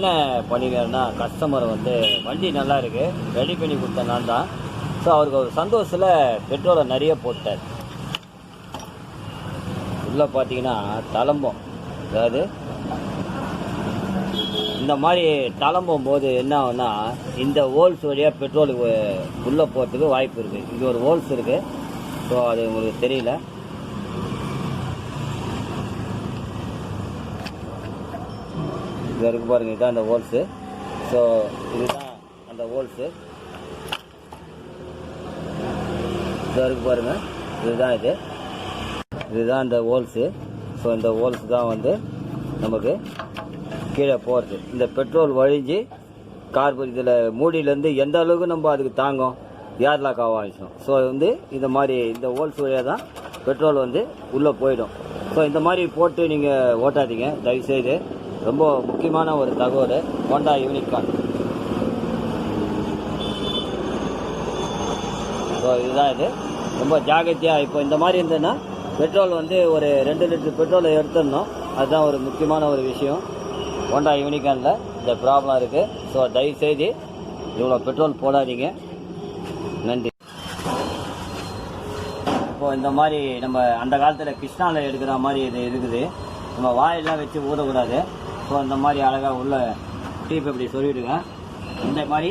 என்ன பண்ணிக்கிறேன்னா, கஸ்டமர் வந்து வண்டி நல்லா இருக்குது, ரெடி பண்ணி கொடுத்த நான் தான். ஸோ அவருக்கு ஒரு சந்தோஷத்தில் பெட்ரோலை நிறைய போட்டார். உள்ளே பார்த்தீங்கன்னா தளம்பம், அதாவது இந்த மாதிரி தளம்பும் போது என்ன ஆகுனா, இந்த ஹோல்ஸ் வழியாக பெட்ரோலுக்கு உள்ளே போகிறதுக்கு வாய்ப்பு இருக்குது. இங்கே ஒரு ஹோல்ஸ் இருக்குது. ஸோ அது உங்களுக்கு தெரியல. இது இருக்கு பாருங்கள், இதுதான் அந்த ஹோல்ஸு. ஸோ இதுதான் அந்த ஹோல்ஸு. இது இருக்கு பாருங்கள், இதுதான் இதுதான் இந்த ஹோல்ஸு. ஸோ இந்த ஹோல்ஸ் தான் வந்து நமக்கு கீழே போகிறது. இந்த பெட்ரோல் வழிஞ்சு கார்பன் இதில் மூடியிலேருந்து எந்த அளவுக்கு நம்ம அதுக்கு தாங்கும், ஏர் லாக் ஆக ஆரம்பிச்சிடும். ஸோ வந்து இந்த மாதிரி இந்த ஹோல்ஸ் வழியாக தான் பெட்ரோல் வந்து உள்ளே போயிடும். ஸோ இந்த மாதிரி போட்டு நீங்கள் ஓட்டாதீங்க தயவுசெய்து. ரொம்ப முக்கியமான ஒரு தகவல், ஹோண்டா யூனிகார்ன். ஸோ இதுதான் இது. ரொம்ப ஜாகிரதையாக இப்போ இந்த மாதிரி இருந்ததுன்னா பெட்ரோல் வந்து ஒரு 2 லிட்டர் பெட்ரோலை எடுத்துடணும். அதுதான் ஒரு முக்கியமான ஒரு விஷயம். ஹோண்டா யூனிகார்னில் இந்த ப்ராப்ளம் இருக்குது. ஸோ தயவுசெய்து இவ்வளோ பெட்ரோல் போடாதீங்க. நன்றி. இப்போது இந்த மாதிரி நம்ம அந்த காலத்தில் கிருஷ்ணாவில் எடுக்கிற மாதிரி இது இருக்குது. நம்ம வாயெல்லாம் வச்சு ஊதக்கூடாது. ஸோ இந்த மாதிரி அழகாக உள்ள டீப் இப்படி சொல்லிவிடுங்க. இந்த மாதிரி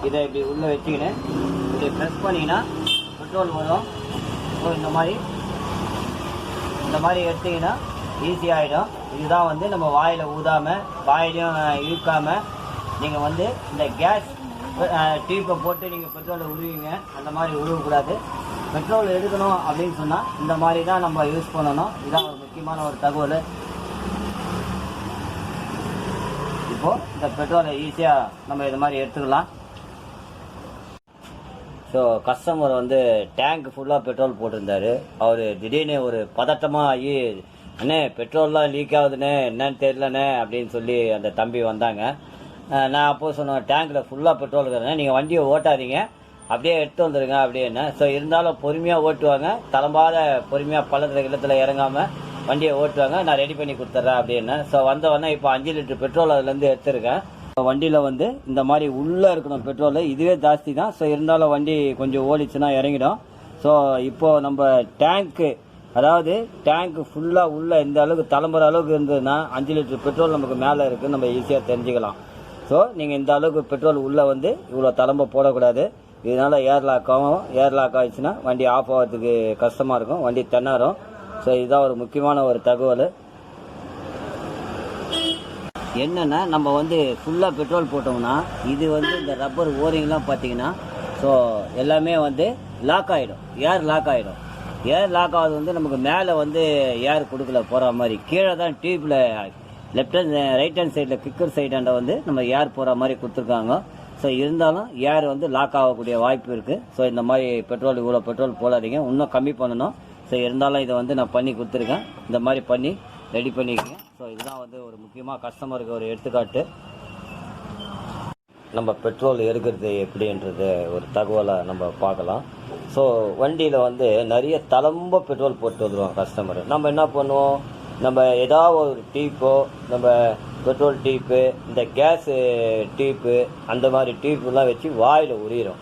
இதை இப்படி உள்ளே வச்சுக்கின்னு இப்படி ப்ரெஸ் பண்ணிங்கன்னா பெட்ரோல் வரும். ஸோ இந்த மாதிரி எடுத்திங்கன்னா ஈஸியாகிடும். இதுதான் வந்து நம்ம வாயில் ஊதாமல் வாயிலையும் இழுக்காமல் நீங்கள் வந்து இந்த கேஸ் டீப்பை போட்டு நீங்கள் பெட்ரோலை உருவீங்க. அந்த மாதிரி உருவக்கூடாது. பெட்ரோல் எடுக்கணும் அப்படின்னு சொன்னால் இந்த மாதிரி தான் நம்ம யூஸ் பண்ணணும். இதுதான் ஒரு முக்கியமான ஒரு தகவல். இப்போது இந்த பெட்ரோலை ஈஸியாக நம்ம இது மாதிரி எடுத்துக்கலாம். ஸோ கஸ்டமர் வந்து டேங்க் ஃபுல்லாக பெட்ரோல் போட்டிருந்தார். அவர் திடீர்னு ஒரு பதட்டமாக ஆகி, அண்ணே பெட்ரோல்லாம் லீக் ஆகுதுண்ணே, என்னன்னு தெரியலண்ணே அப்படின்னு சொல்லி அந்த தம்பி வந்தாங்க. நான் அப்போது சொன்னேன், டேங்கில் ஃபுல்லாக பெட்ரோல் இருக்கிறேன், நீங்கள் வண்டியை ஓட்டாதீங்க, அப்படியே எடுத்து வந்துடுங்க அப்படின்னு. ஸோ இருந்தாலும் பொறுமையாக ஓட்டுவாங்க, தளம்பாத பொறுமையாக பள்ளத்தில் இல்லத்தில் இறங்காமல் வண்டியை ஓட்டுவாங்க. நான் ரெடி பண்ணி கொடுத்துட்றேன் அப்படின்னு. ஸோ வந்தவொடனே இப்போ 5 லிட்டர் பெட்ரோல் அதுலேருந்து எடுத்துருக்கேன். வண்டியில் வந்து இந்த மாதிரி உள்ளே இருக்கணும் பெட்ரோலு, இதுவே ஜாஸ்தி தான். ஸோ இருந்தாலும் வண்டி கொஞ்சம் ஓடிச்சுன்னா இறங்கிடும். ஸோ இப்போது நம்ம டேங்க்கு, அதாவது டேங்க்கு ஃபுல்லாக உள்ளே இந்த அளவுக்கு தளம்புற அளவுக்கு இருந்ததுன்னா 5 லிட்டர் பெட்ரோல் நமக்கு மேலே இருக்குதுன்னு நம்ம ஈஸியாக தெரிஞ்சுக்கலாம். ஸோ நீங்கள் இந்த அளவுக்கு பெட்ரோல் உள்ளே வந்து இவ்வளோ தளம்ப போடக்கூடாது. இதனால் ஏர் லாக் ஆகிடுச்சுன்னா வண்டி ஆஃப் ஆகிறதுக்கு கஷ்டமாக இருக்கும், வண்டி திணறும். ஸோ இதுதான் ஒரு முக்கியமான ஒரு தகவல். என்னென்னா, நம்ம வந்து ஃபுல்லாக பெட்ரோல் போட்டோம்னா இது வந்து இந்த ரப்பர் ஓரிங்லாம் பார்த்தீங்கன்னா ஸோ எல்லாமே வந்து லாக் ஆகிடும், ஏர் லாக் ஆகிடும். ஏர் லாக் ஆகுது வந்து நமக்கு மேலே வந்து ஏர் கொடுக்கல போகிற மாதிரி, கீழே தான் டியூப்பில் லெஃப்ட் ஹேண்ட் ரைட் ஹேண்ட் சைடில் கிக்கர் சைடாண்ட வந்து நம்ம ஏர் போகிற மாதிரி கொடுத்துருக்காங்க. ஸோ இருந்தாலும் ஏர் வந்து லாக் ஆகக்கூடிய வாய்ப்பு இருக்குது. ஸோ இந்த மாதிரி பெட்ரோல் இவ்வளோ பெட்ரோல் போடாதீங்க, இன்னும் கம்மி பண்ணணும். ஸோ இருந்தாலும் இதை வந்து நான் பண்ணி கொடுத்துருக்கேன். இந்த மாதிரி பண்ணி ரெடி பண்ணிக்கங்க. ஸோ இதுதான் வந்து ஒரு முக்கியமாக கஸ்டமருக்கு ஒரு எடுத்துக்காட்டு. நம்ம பெட்ரோல் எடுக்கிறது எப்படின்றது ஒரு தகவலை நம்ம பார்க்கலாம். ஸோ வண்டியில் வந்து நிறைய தளம்ப பெட்ரோல் போட்டு வந்துடுவோம் கஸ்டமர். நம்ம என்ன பண்ணுவோம், நம்ம ஏதாவது ஒரு டீப்போ, நம்ம பெட்ரோல் டீப்பு, இந்த கேஸு டீப்பு, அந்த மாதிரி டீப்புலாம் வச்சு வாயில் உரியிறோம்.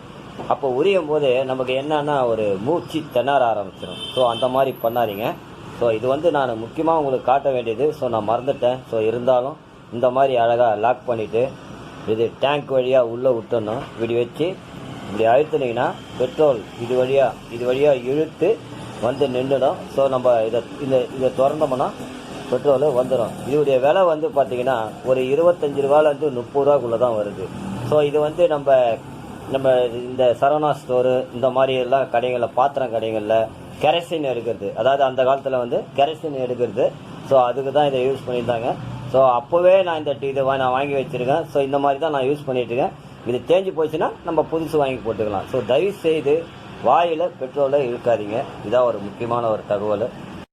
அப்போ உரியும் போது நமக்கு என்னன்னா ஒரு மூச்சு திணற ஆரம்பிச்சிடும். ஸோ அந்த மாதிரி பண்ணாதீங்க. ஸோ இது வந்து நான் முக்கியமாக உங்களுக்கு காட்ட வேண்டியது. ஸோ நான் மறந்துட்டேன். ஸோ இருந்தாலும் இந்த மாதிரி அழகாக லாக் பண்ணிவிட்டு இது டேங்க் வழியாக உள்ளே விட்டுடணும். இப்படி வச்சு இப்படி அழுத்துனீங்கன்னா பெட்ரோல் இது வழியாக இழுத்து வந்து நின்றுடும். ஸோ நம்ம இதை திறந்தோம்னா பெட்ரோலு வந்துடும். இதோடைய விலை வந்து பார்த்திங்கன்னா ஒரு 25 ரூபாலேருந்து 30 ரூபாக்குள்ளே தான் வருது. ஸோ இது வந்து நம்ம இந்த சரவணா ஸ்டோரு இந்த மாதிரி எல்லாம் கடைகளில், பாத்திரம் கடைகளில் கெரசின் எடுக்கிறது, அதாவது அந்த காலத்தில் வந்து கெரசின் எடுக்கிறது. ஸோ அதுக்கு தான் இதை யூஸ் பண்ணியிருந்தாங்க. ஸோ அப்போவே நான் இதை நான் வாங்கி வச்சுருக்கேன். ஸோ இந்த மாதிரி தான் நான் யூஸ் பண்ணிட்டுருக்கேன். இது தேஞ்சு போச்சுன்னா நம்ம புதுசு வாங்கி போட்டுக்கலாம். ஸோ தயவுசெய்து வாயில் பெட்ரோலை இழுக்காதீங்க. இதான் ஒரு முக்கியமான ஒரு தகவல்.